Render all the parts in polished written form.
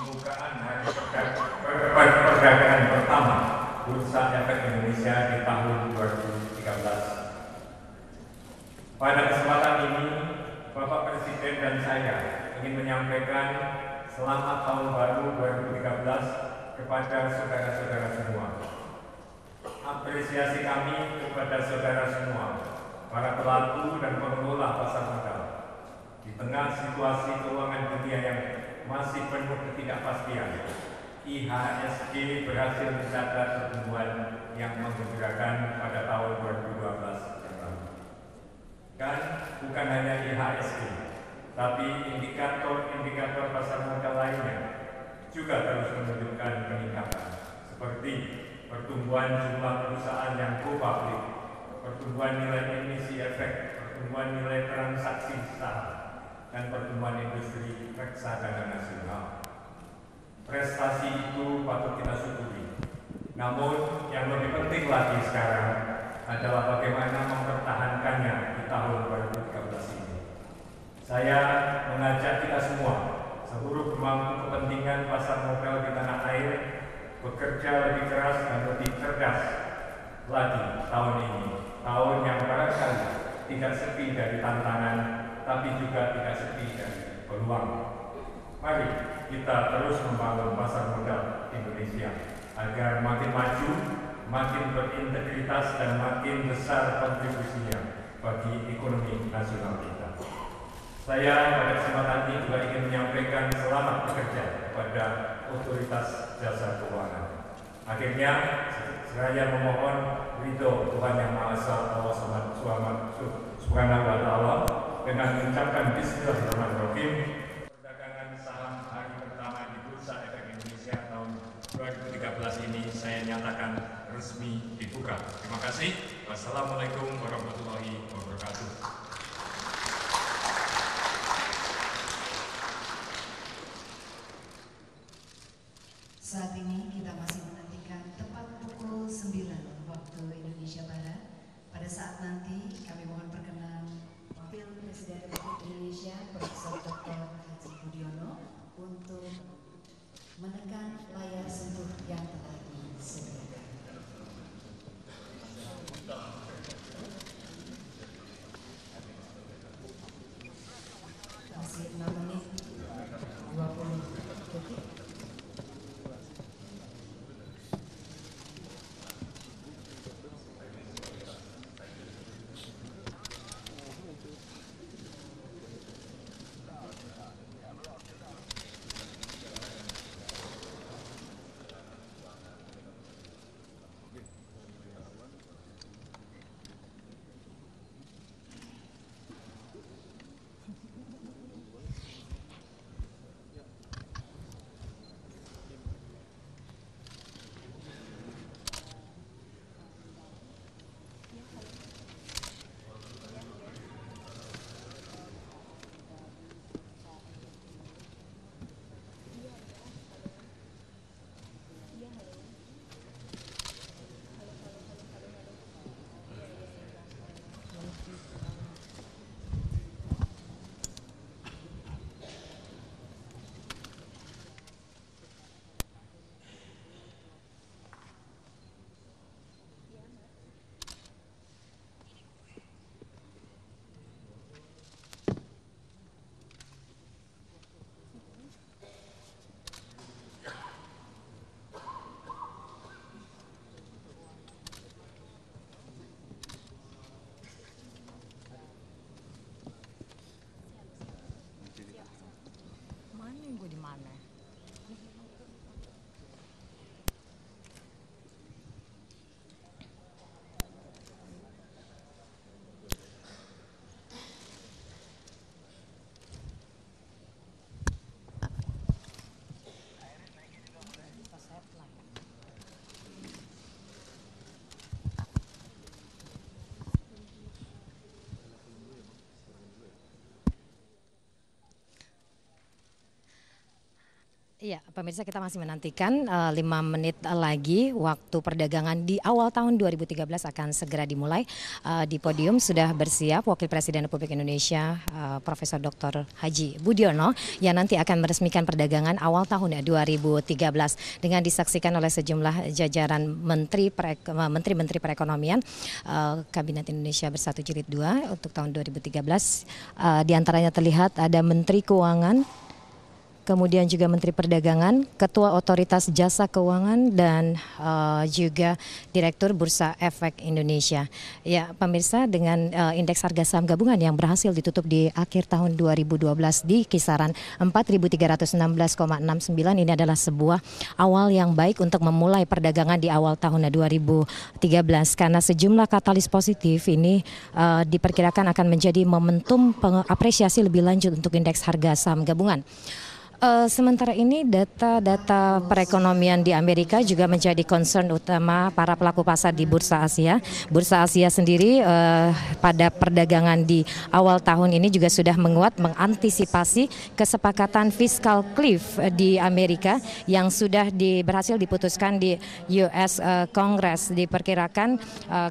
pembukaan hari perdagangan pertama Bursa Efek Indonesia di tahun 2013. Pada kesempatan ini, Bapak Presiden dan saya ingin menyampaikan selamat tahun baru 2013 kepada saudara-saudara semua. Apresiasi kami kepada saudara semua, para pelaku dan pengelola pasar modal. Di tengah situasi keuangan dunia yang masih penuh ketidakpastian, IHSG berhasil mencatat pertumbuhan yang menggembirakan pada tahun 2012 yang lalu. Dan bukan hanya IHSG, tapi indikator-indikator pasar modal lainnya juga terus menunjukkan peningkatan, seperti pertumbuhan jumlah perusahaan yang go public, pertumbuhan nilai emisi efek, pertumbuhan nilai transaksi saham, dan pertumbuhan industri reksadana nasional. Prestasi itu patut kita syukuri. Namun yang lebih penting lagi sekarang adalah bagaimana mempertahankannya di tahun 2013 ini. Saya mengajak kita semua, seluruh pemangku kepentingan pasar modal di tanah air, bekerja lebih keras dan lebih cerdas lagi tahun ini. Tahun yang barangkali tidak sepi dari tantangan, tapi juga tidak sepi dari peluang. Mari kita terus membangun pasar modal Indonesia agar makin maju, makin berintegritas, dan makin besar kontribusinya bagi ekonomi nasional kita. Saya pada kesempatan ini juga ingin menyampaikan selamat bekerja kepada Otoritas Jasa Keuangan. Akhirnya, saya memohon ridho Tuhan Yang Maha Esa Allah Subhanahu wa Ta'ala dengan mengucapkan Bismillahirrahmanirrahim. Perdagangan saham hari pertama di Bursa Efek Indonesia tahun 2013 ini saya nyatakan resmi dibuka. Terima kasih. Wassalamualaikum warahmatullahi wabarakatuh. Saat ini kita masih menantikan tepat pukul 9 waktu Indonesia Barat. Pada saat nanti kami mohon perkenan Wakil Presiden Republik Indonesia Profesor Dr. Haji Budiono untuk menekan layar sentuh yang telah disediakan. Masih 6 menit 20 detik. Iya, pemirsa kita masih menantikan 5 menit lagi waktu perdagangan di awal tahun 2013 akan segera dimulai. Di podium sudah bersiap Wakil Presiden Republik Indonesia Profesor Dr. Haji Budiono yang nanti akan meresmikan perdagangan awal tahun 2013 dengan disaksikan oleh sejumlah jajaran menteri-menteri perekonomian Kabinet Indonesia Bersatu Jilid 2 untuk tahun 2013. Di antaranya terlihat ada Menteri Keuangan, kemudian juga Menteri Perdagangan, Ketua Otoritas Jasa Keuangan, dan juga Direktur Bursa Efek Indonesia. Ya, pemirsa, dengan indeks harga saham gabungan yang berhasil ditutup di akhir tahun 2012 di kisaran 4.316,69, ini adalah sebuah awal yang baik untuk memulai perdagangan di awal tahun 2013 karena sejumlah katalis positif ini diperkirakan akan menjadi momentum apresiasi lebih lanjut untuk indeks harga saham gabungan. Sementara ini data perekonomian di Amerika juga menjadi concern utama para pelaku pasar di Bursa Asia. Bursa Asia sendiri pada perdagangan di awal tahun ini juga sudah menguat mengantisipasi kesepakatan fiscal cliff di Amerika yang sudah berhasil diputuskan di US Congress. Diperkirakan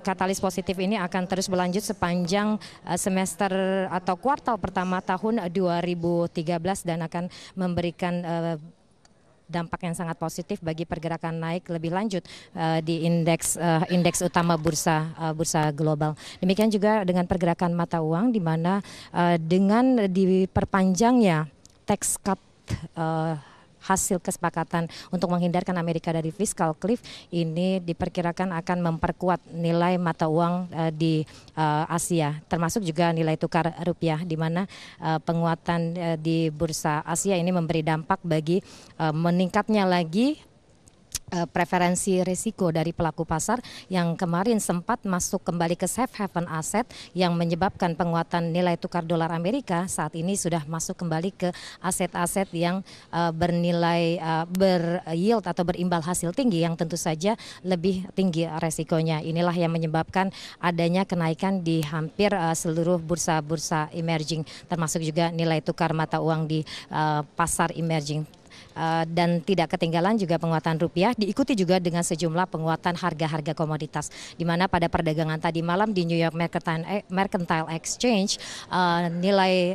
katalis positif ini akan terus berlanjut sepanjang semester atau kuartal pertama tahun 2013 dan akan memberikan dampak yang sangat positif bagi pergerakan naik lebih lanjut di indeks utama bursa global. Demikian juga dengan pergerakan mata uang di mana dengan diperpanjangnya tax cut hasil kesepakatan untuk menghindarkan Amerika dari fiscal cliff ini diperkirakan akan memperkuat nilai mata uang di Asia, termasuk juga nilai tukar rupiah, di mana penguatan di bursa Asia ini memberi dampak bagi meningkatnya lagi preferensi risiko dari pelaku pasar yang kemarin sempat masuk kembali ke safe haven aset yang menyebabkan penguatan nilai tukar dolar Amerika, saat ini sudah masuk kembali ke aset-aset yang bernilai beryield atau berimbal hasil tinggi yang tentu saja lebih tinggi resikonya. Inilah yang menyebabkan adanya kenaikan di hampir seluruh bursa-bursa emerging, termasuk juga nilai tukar mata uang di pasar emerging. Dan tidak ketinggalan juga penguatan rupiah diikuti juga dengan sejumlah penguatan harga-harga komoditas, di mana pada perdagangan tadi malam di New York Mercantile Exchange nilai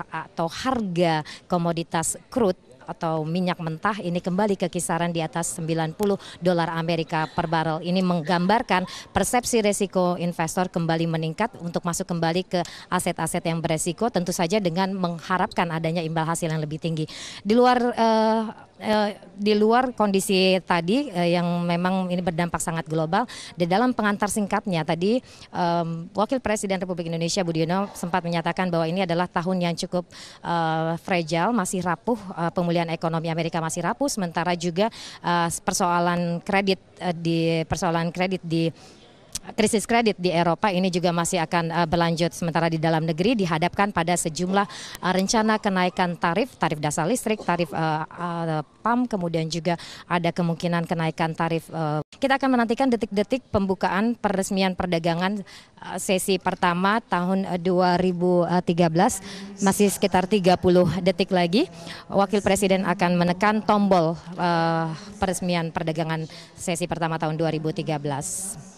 atau harga komoditas crude atau minyak mentah ini kembali ke kisaran di atas $90 Amerika per barrel. Ini menggambarkan persepsi risiko investor kembali meningkat untuk masuk kembali ke aset-aset yang beresiko, tentu saja dengan mengharapkan adanya imbal hasil yang lebih tinggi. Di luar kondisi tadi yang memang ini berdampak sangat global, di dalam pengantar singkatnya tadi Wakil Presiden Republik Indonesia Budiono sempat menyatakan bahwa ini adalah tahun yang cukup fragile, masih rapuh, pemulihan ekonomi Amerika masih rapuh, sementara juga persoalan kredit di krisis kredit di Eropa ini juga masih akan berlanjut. Sementara di dalam negeri dihadapkan pada sejumlah rencana kenaikan tarif dasar listrik, tarif PAM, kemudian juga ada kemungkinan kenaikan tarif. Kita akan menantikan detik-detik pembukaan peresmian perdagangan sesi pertama tahun 2013. Masih sekitar 30 detik lagi. Wakil Presiden akan menekan tombol peresmian perdagangan sesi pertama tahun 2013.